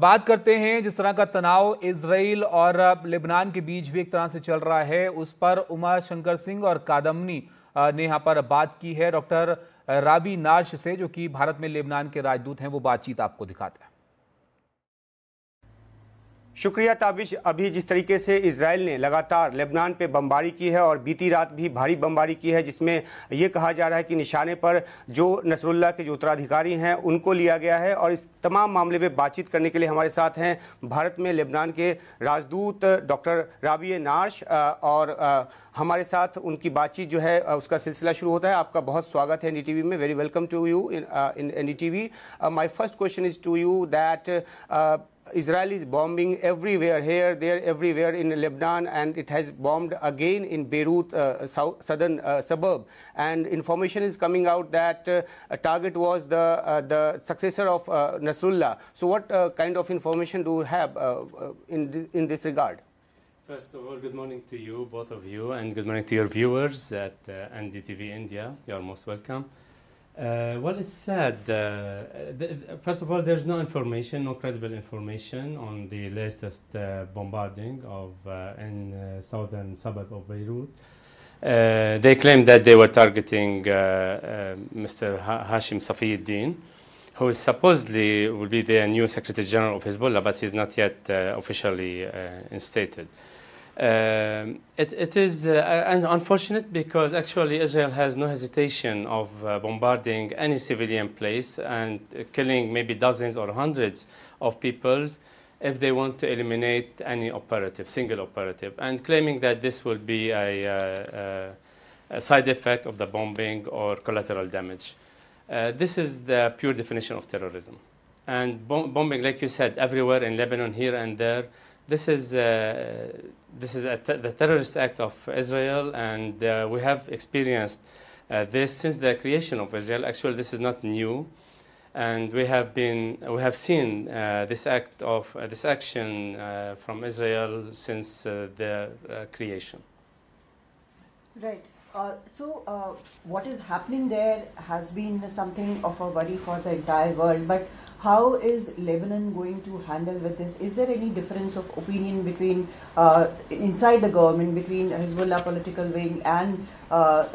बात करते हैं जिस तरह का तनाव इजराइल और लेबनान के बीच भी एक तरह से चल रहा है, उस पर उमा शंकर सिंह और कादम्नी ने यहाँ पर बात की है डॉक्टर राबी नार्श से, जो कि भारत में लेबनान के राजदूत हैं। वो बातचीत आपको दिखाते हैं। शुक्रिया ताबिश। अभी जिस तरीके से इजराइल ने लगातार लेबनान पे बमबारी की है और बीती रात भी भारी बमबारी की है, जिसमें यह कहा जा रहा है कि निशाने पर जो नसरुल्लाह के जो उत्तराधिकारी हैं उनको लिया गया है। और इस तमाम मामले में बातचीत करने के लिए हमारे साथ हैं भारत में लेबनान के राजदूत डॉक्टर राबी नार्श, और हमारे साथ उनकी बातचीत जो है उसका सिलसिला शुरू होता है। आपका बहुत स्वागत है एनडीटीवी में। Very welcome to you in NDTV. My first question is to you that Israel is bombing everywhere, here, there, everywhere in Lebanon, and it has bombed again in Beirut, southern suburb. And information is coming out that a target was the successor of Nasrullah. So, what kind of information do you have in this regard? First of all, good morning to you, both of you, and good morning to your viewers at NDTV India. You are most welcome. Well, it's sad. First of all, there's no information, no credible information on the latest bombarding of in southern suburb of Beirut. They claim that they were targeting Mr. Hashim Safiyuddin, who is supposedly will be the new Secretary General of Hezbollah, but he's not yet officially instated. It is unfortunate because actually Israel has no hesitation of bombarding any civilian place and killing maybe dozens or hundreds of people if they want to eliminate any operative, single operative, and claiming that this will be a side effect of the bombing or collateral damage. This is the pure definition of terrorism. And bombing, like you said, everywhere in Lebanon, here and there, this is the terrorist act of Israel, and we have experienced this since the creation of Israel. Actually, this is not new, and we have seen this action from Israel since their creation. Right. What is happening there has been something of a worry for the entire world, but how is Lebanon going to handle with this? Is there any difference of opinion between inside the government, between Hezbollah political wing and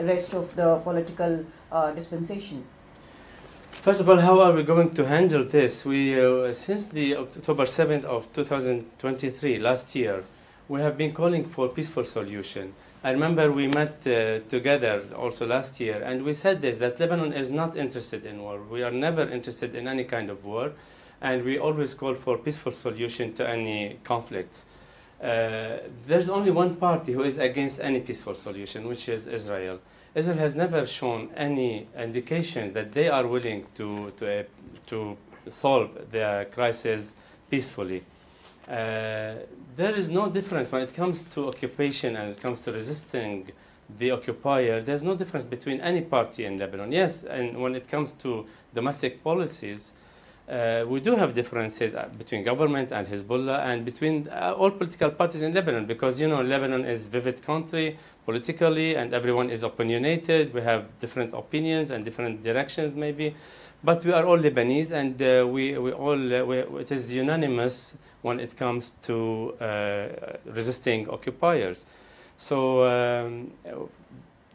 rest of the political dispensation? First of all, how are we going to handle this? We since the October 7th of 2023, last year, we have been calling for peaceful solution. I remember we met together also last year, and we said this, that Lebanon is not interested in war. We are never interested in any kind of war, and we always call for peaceful solution to any conflicts. There's only one party who is against any peaceful solution, which is Israel. Israel has never shown any indications that they are willing to solve the crisis peacefully. There is no difference when it comes to occupation and it comes to resisting the occupier. There's no difference between any party in Lebanon. Yes, and when it comes to domestic policies, we do have differences between government and Hezbollah and between all political parties in Lebanon, because, you know, Lebanon is a vivid country politically and everyone is opinionated. We have different opinions and different directions maybe, but we are all Lebanese, and it is unanimous when it comes to resisting occupiers. So, I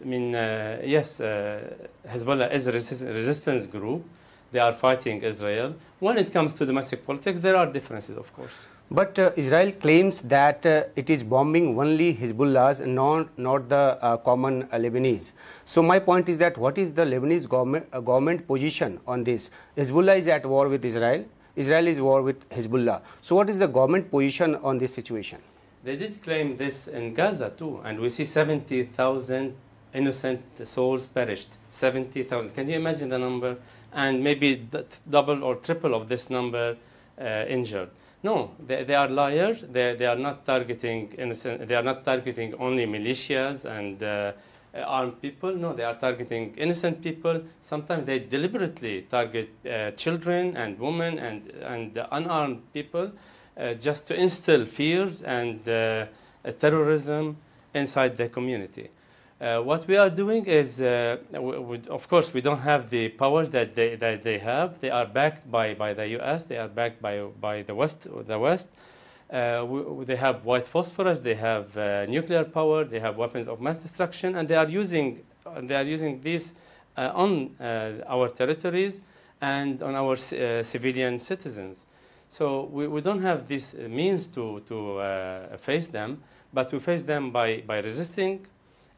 mean, yes, Hezbollah is a resistance group. They are fighting Israel. When it comes to domestic politics, there are differences, of course. But Israel claims that it is bombing only Hezbollahs and not the common Lebanese. So my point is that what is the Lebanese government position on this? Hezbollah is at war with Israel. Israel is at war with Hezbollah. So what is the government position on this situation? They did claim this in Gaza too, and we see 70,000 innocent souls perished. 70,000. Can you imagine the number? And maybe double or triple of this number injured. No, they are liars. They are not targeting innocent. They are not targeting only militias and armed people. No, they are targeting innocent people. Sometimes they deliberately target children and women and unarmed people just to instill fears and terrorism inside the community. What we are doing is, of course, we don't have the powers that they have. They are backed by the U.S. They are backed by the West. They have white phosphorus. They have nuclear power. They have weapons of mass destruction, and they are using these on our territories and on our civilian citizens. So we don't have this means to face them, but we face them by resisting.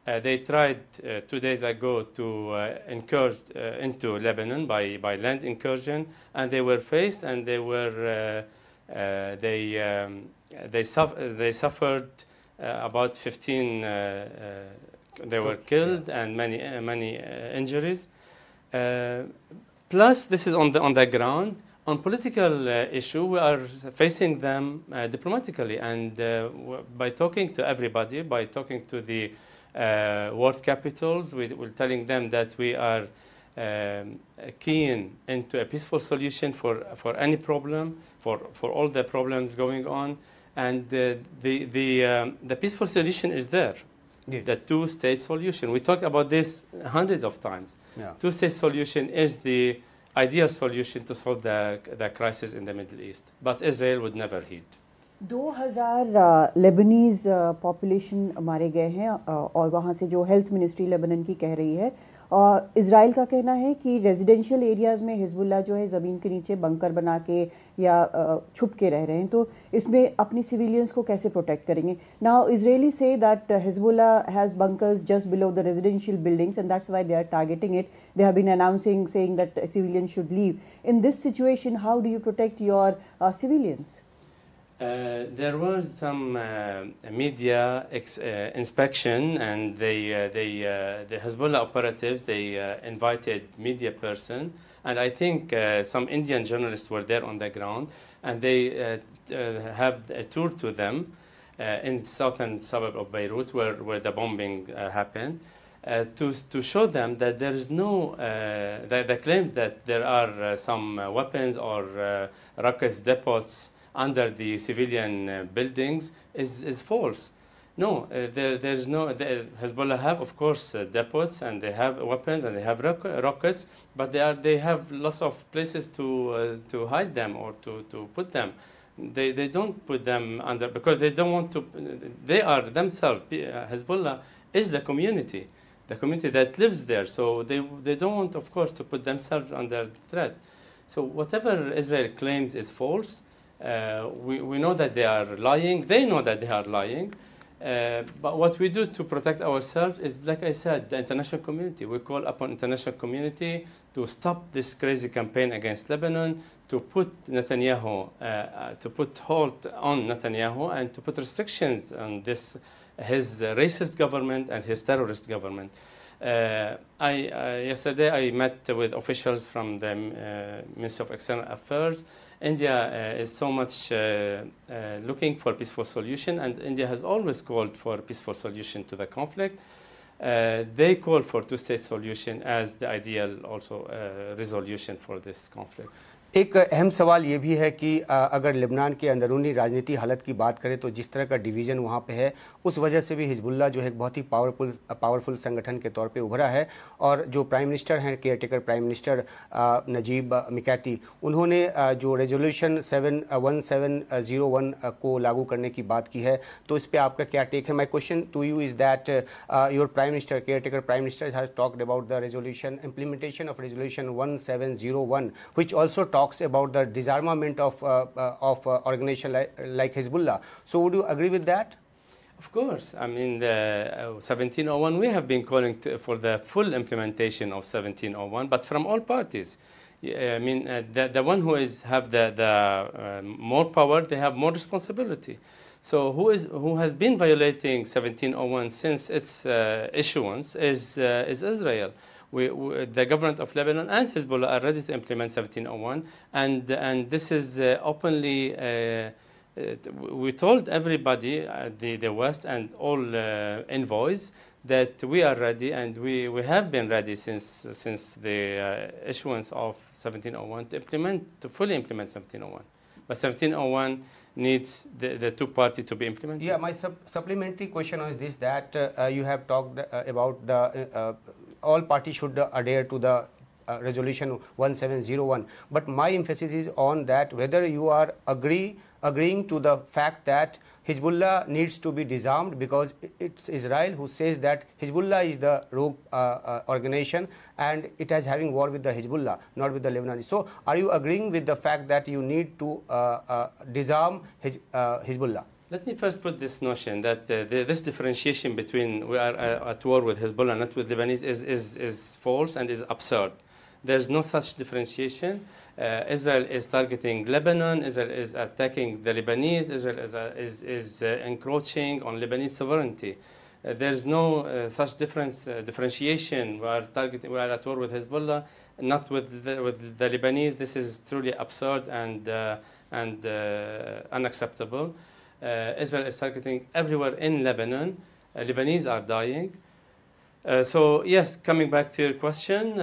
They tried 2 days ago to incurge into Lebanon by land incursion, and they were faced, and they were they suffered about 15. They were killed and many injuries. Plus, this is on the ground. On political issue, we are facing them diplomatically, and by talking to everybody, by talking to the world capitals, we're telling them that we are keen into a peaceful solution for any problem, for all the problems going on, and the peaceful solution is there. Yeah. The two-state solution. We talked about this hundreds of times. Yeah. Two-state solution is the ideal solution to solve the crisis in the Middle East, but Israel would never heed. 2000 Lebanese population मारे गए हैं और वहाँ से जो health ministry Lebanon की कह रही है, और इजराइल का कहना है कि रेजिडेंशियल एरियाज़ में हिजबुल्लाह जो है ज़मीन के नीचे बंकर बना के या छुप के रह रहे हैं, तो इसमें अपनी सिविलियंस को कैसे प्रोटेक्ट करेंगे? Now Israeli says that Hezbollah has bunkers just below the residential buildings and that's why they are targeting it. They have been announcing, saying that civilians should leave. In this situation, how do you protect your civilians? There was some media inspection, and the Hezbollah operatives, they invited media person, and I think some Indian journalists were there on the ground, and they have a tour to them in the southern suburb of Beirut, where the bombing happened, to show them that there is no the claims that there are some weapons or rockets depots under the civilian buildings is false. No, there's no. Hezbollah have, of course, depots, and they have weapons, and they have rockets, but they have lots of places to hide them or to put them. They don't put them under, because they don't want to. They are themselves. Hezbollah is the community that lives there. So they don't want, of course, to put themselves under threat. So whatever Israel claims is false. We know that they are lying. They know that they are lying. But what we do to protect ourselves is, like I said, the international community. We call upon international community to stop this crazy campaign against Lebanon, to put Netanyahu, to put halt on Netanyahu, and to put restrictions on his racist government and his terrorist government. Yesterday I met with officials from the Ministry of External Affairs. India is so much looking for a peaceful solution, and India has always called for a peaceful solution to the conflict. They call for two-state solution as the ideal also resolution for this conflict. एक अहम सवाल ये भी है कि अगर Lebanon के अंदरूनी राजनीति हालत की बात करें तो जिस तरह का डिवीज़न वहाँ पे है, उस वजह से भी हिजबुल्लाह जो है एक बहुत ही पावरफुल संगठन के तौर पे उभरा है. और जो प्राइम मिनिस्टर हैं, केयरटेकर प्राइम मिनिस्टर नजीब मिकाती, उन्होंने जो रेजोल्यूशन 1701 को लागू करने की बात की है, तो इस पर आपका क्या टेक है? My question to you is that your prime minister, caretaker prime minister has talked about the resolution, implementation of resolution 1701, which also talks about the disarmament of organization like Hezbollah. So would you agree with that? Of course. I mean, the 1701, we have been calling for the full implementation of 1701, but from all parties. I mean, the one who have the more power, they have more responsibility. So who has been violating 1701 since its issuance is Israel. The government of Lebanon and Hezbollah are ready to implement 1701, and this is openly. We told everybody, the West and all envoys, that we are ready, and we have been ready since the issuance of 1701 to fully implement 1701. But 1701 needs the two-party to be implemented. Yeah, my supplementary question is this, that you have talked about the all parties should adhere to the resolution 1701, but my emphasis is on that whether you are agreeing to the fact that Hezbollah needs to be disarmed, because it's Israel who says that Hezbollah is the rogue organization and it is having war with the Hezbollah, not with the Lebanese. So are you agreeing with the fact that you need to disarm Hezbollah? Let me first put this notion that this differentiation between we are at war with Hezbollah, not with Lebanese, is false and is absurd. There's no such differentiation. Israel is targeting Lebanon. Israel is attacking the Lebanese. Israel is encroaching on Lebanese sovereignty. There's no such differentiation. We are at war with Hezbollah, not with the Lebanese. This is truly absurd and unacceptable. Israel is targeting everywhere in Lebanon. Lebanese are dying. So yes, coming back to your question,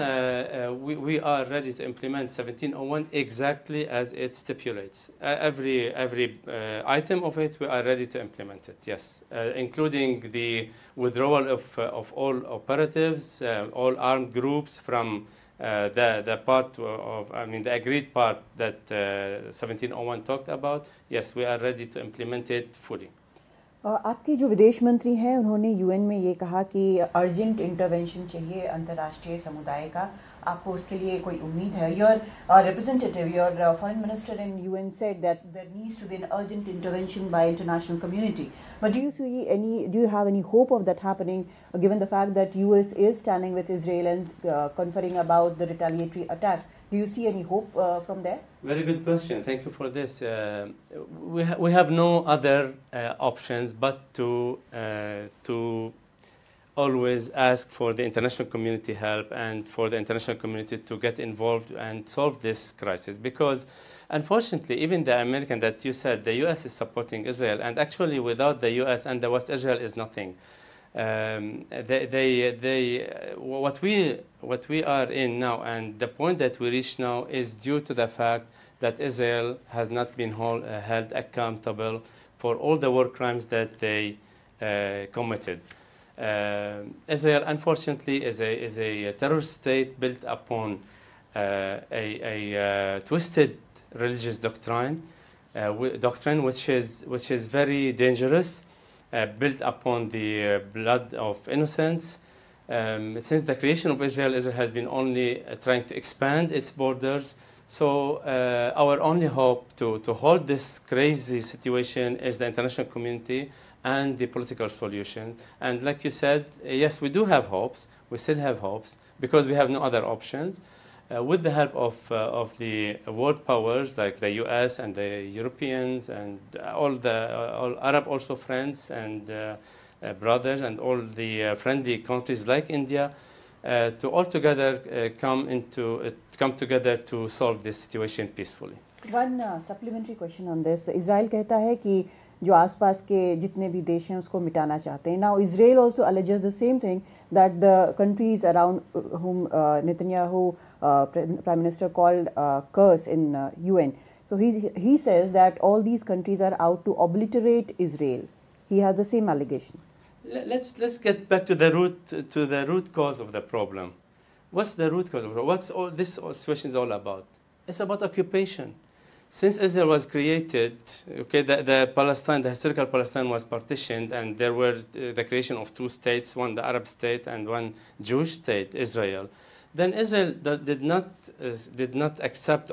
we are ready to implement 1701 exactly as it stipulates. Every item of it, we are ready to implement it, yes, including the withdrawal of all operatives, all armed groups from the part of, the agreed part that 1701 talked about. Yes, we are ready to implement it fully. आपके जो विदेश मंत्री हैं उन्होंने UN में ये कहा कि अर्जेंट इंटरवेंशन चाहिए अंतर्राष्ट्रीय समुदाय का, आपको उसके लिए कोई उम्मीद है? Your representative, your foreign minister in UN said that there needs to be an urgent intervention by international community. But do you have any hope of that happening, given the fact that US is standing with Israel and conferring about the retaliatory attacks? Do you see any hope from there? Very good question. Thank you for this. We have no other options but to always ask for the international community help and for the international community to get involved and solve this crisis. Because unfortunately, even the American that you said, the US is supporting Israel, and actually without the US and the West, Israel is nothing. What we are in now and the point that we reach now is due to the fact that Israel has not been held accountable for all the war crimes that they committed. Israel, unfortunately, is a terrorist state built upon a twisted religious doctrine which is very dangerous, built upon the blood of innocents. Since the creation of Israel, Israel has been only trying to expand its borders. So our only hope to hold this crazy situation is the international community and the political solution. And like you said, yes, we do have hopes. We still have hopes because we have no other options. With the help of the world powers like the US and the Europeans and all Arab also friends and brothers and all the friendly countries like India, to all together come together to solve this situation peacefully. One supplementary question on this. Israel कहता है कि जो आसपास के जितने भी देश हैं उसको मिटाना चाहते हैं. Now Israel also alleges the same thing, that the countries around whom Netanyahu, Prime Minister, called curse in UN. So he says that all these countries are out to obliterate Israel. He has the same allegation. Let's get back to the root cause of the problem. What's the root cause of it? What's all this situation is all about? It's about occupation. Since Israel was created, okay, the historical Palestine was partitioned, and there were the creation of two states, one the Arab state and one Jewish state, Israel. Then Israel did not accept.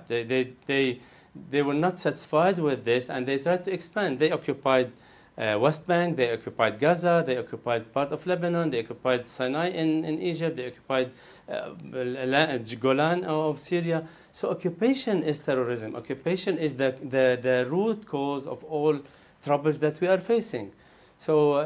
They were not satisfied with this, and they tried to expand. They occupied West Bank, they occupied Gaza, they occupied part of Lebanon, they occupied Sinai in Egypt, they occupied Golan of Syria. So occupation is terrorism. Occupation is the root cause of all troubles that we are facing. So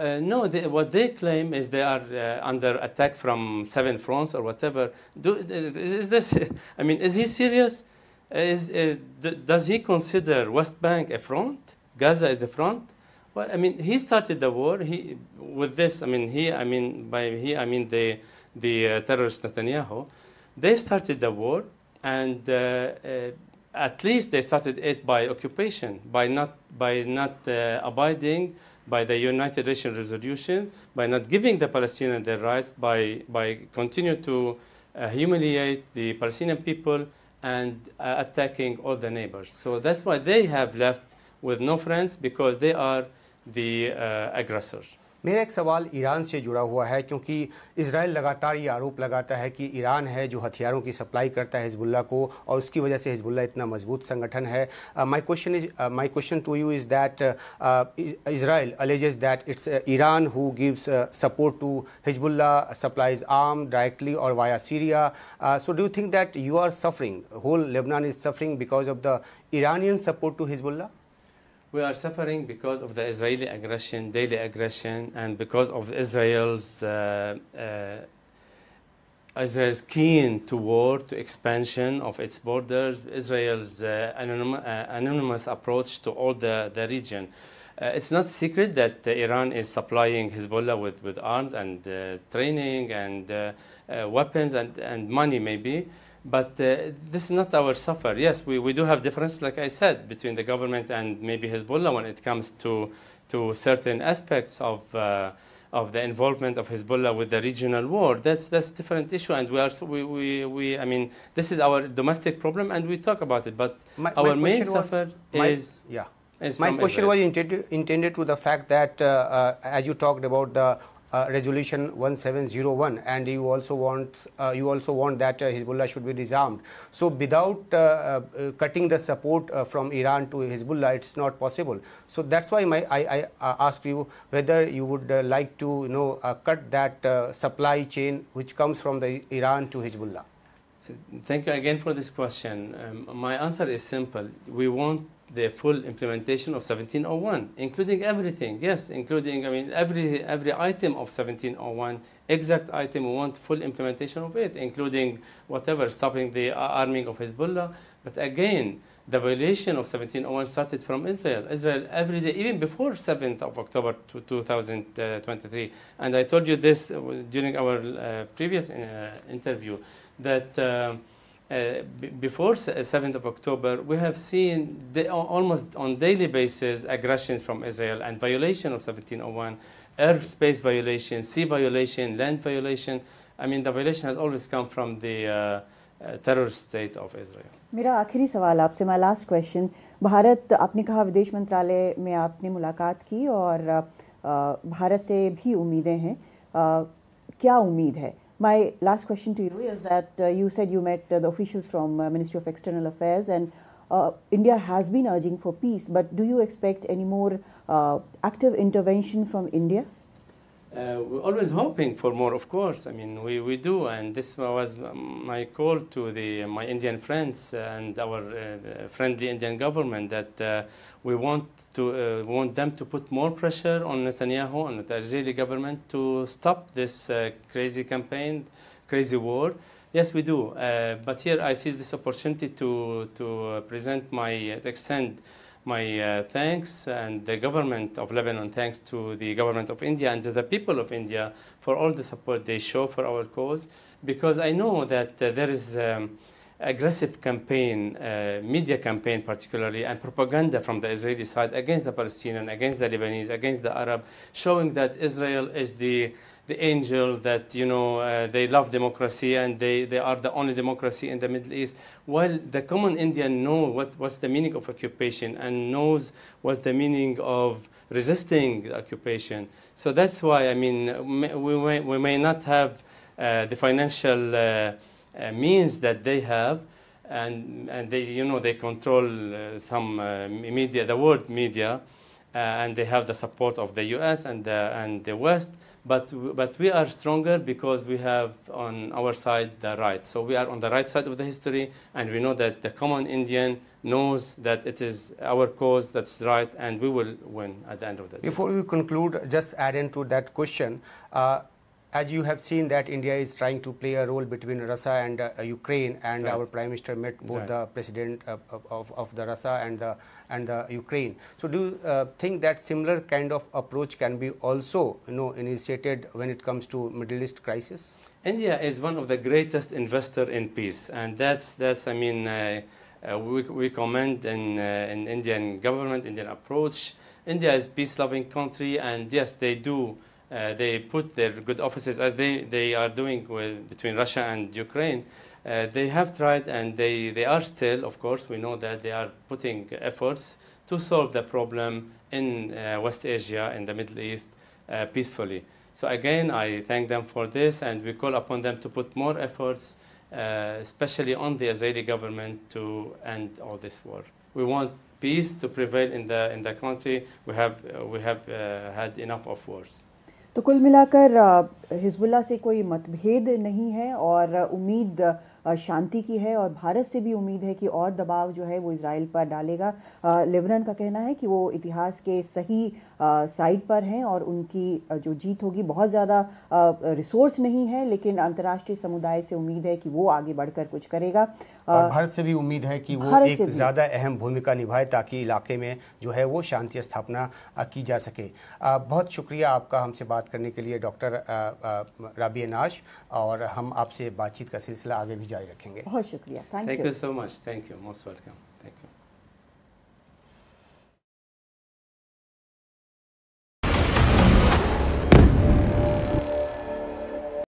what they claim is they are under attack from 7 fronts or whatever. Is this? I mean, is he serious? Does he consider West Bank a front? Gaza is a front? Well, I mean, he started the war. With this, I mean, the terrorist Netanyahu. They started the war, and at least they started it by occupation, by not abiding by the United Nations resolution, by not giving the Palestinians their rights, by continue to humiliate the Palestinian people and attacking all the neighbors. So that's why they have left with no friends, because they are the aggressors. मेरा एक सवाल Iran से जुड़ा हुआ है, क्योंकि Israel लगातार ये आरोप लगाता है कि ईरान है जो हथियारों की सप्लाई करता है हिजबुल्लाह को, और उसकी वजह से हिजबुल्लाह इतना मजबूत संगठन है. My question to you is that Israel alleges that it's Iran who gives support to Hezbollah, supplies arms directly or via Syria. So do you think that you are suffering, whole Lebanon is suffering because of the Iranian support to Hezbollah? We are suffering because of the Israeli aggression, daily aggression, and because of Israel's keen to war, to expansion of its borders, Israel's anonymous approach to all the region. It's not secret that Iran is supplying Hezbollah with arms and training and weapons and money maybe. But this is not our suffer. Yes, we do have difference, like I said, between the government and maybe Hezbollah when it comes to certain aspects of the involvement of Hezbollah with the regional war. That's a different issue, and I mean, this is our domestic problem, and we talk about it. But our main suffer is my question was intended to the fact that as you talked about the resolution 1701, and you also want that Hezbollah should be disarmed. So without cutting the support from Iran to Hezbollah, it's not possible. So that's why I ask you whether you would like to cut that supply chain which comes from the Iran to Hezbollah. Thank you again for this question. My answer is simple. We want the full implementation of 1701, including everything. Yes, including, I mean, every item of 1701, exact item, we want full implementation of it, including whatever, stopping the arming of Hezbollah. But again, the violation of 1701 started from Israel. Israel every day, even before 7th of October 2023. And I told you this during our previous interview, that before 7th of October, we have seen almost on daily basis aggressions from Israel and violation of 1701, airspace violation, sea violation, land violation. I mean, the violation has always come from the terrorist state of Israel. मेरा आखिरी सवाल आपसे, my last question. Bharat, आपने कहा विदेश मंत्रालय में आपने मुलाकात की और भारत से भी उम्मीदें हैं. क्या उम्मीद है? My last question to you is that you said you met the officials from Ministry of External Affairs, and India has been urging for peace, but do you expect any more active intervention from India? We're always hoping for more, of course. I mean, we do, and this was my call to my Indian friends and our friendly Indian government, that we want them to put more pressure on Netanyahu and the Israeli government to stop this crazy campaign, crazy war. Yes, we do. But here I see this opportunity to extend my thanks and the government of Lebanon, thanks to the government of India and to the people of India for all the support they show for our cause, because I know that there is aggressive campaign, media campaign particularly, and propaganda from the Israeli side against the Palestinian, against the Lebanese, against the Arab, showing that Israel is the angel, that they love democracy and they are the only democracy in the Middle East, while the common Indian know what's the meaning of occupation and knows what's the meaning of resisting the occupation. So that's why, I mean, we may not have the financial means that they have, and they they control some media, the world media, and they have the support of the US and the West. But we are stronger because we have on our side the right. So we are on the right side of the history, and we know that the common Indian knows that it is our cause that's right, and we will win at the end of the day. Before we conclude, just add into that question, as you have seen that India is trying to play a role between Russia and Ukraine, and our Prime Minister met both the President of the Russia and the Ukraine. So do you think that similar kind of approach can be also initiated when it comes to Middle East crisis? India is one of the greatest investor in peace, and that's I mean, We commend in Indian government, Indian approach. India is a peace-loving country, and yes, they do. They put their good offices, as they are doing between Russia and Ukraine. They have tried, and they are still, of course, we know that they are putting efforts to solve the problem in West Asia, in the Middle East, peacefully. So again, I thank them for this, and we call upon them to put more efforts, especially on the Israeli government, to end all this war. We want peace to prevail in the country. We have had enough of wars. तो कुल मिलाकर Hezbollah से कोई मतभेद नहीं है और उम्मीद शांति की है, और भारत से भी उम्मीद है कि और दबाव जो है वो इजराइल पर डालेगा। लेबनान का कहना है कि वो इतिहास के सही साइड पर हैं और उनकी जो जीत होगी, बहुत ज़्यादा रिसोर्स नहीं है, लेकिन अंतर्राष्ट्रीय समुदाय से उम्मीद है कि वो आगे बढ़कर कुछ करेगा। और भारत से भी उम्मीद है कि वो एक ज़्यादा अहम भूमिका निभाए ताकि इलाके में जो है वो शांति स्थापना की जा सके। बहुत शुक्रिया आपका हमसे बात करने के लिए डॉक्टर राबी नार्श, और हम आपसे बातचीत का सिलसिला आगे भी जारी रखेंगे। बहुत शुक्रिया। Thank you so much. Thank you, most welcome.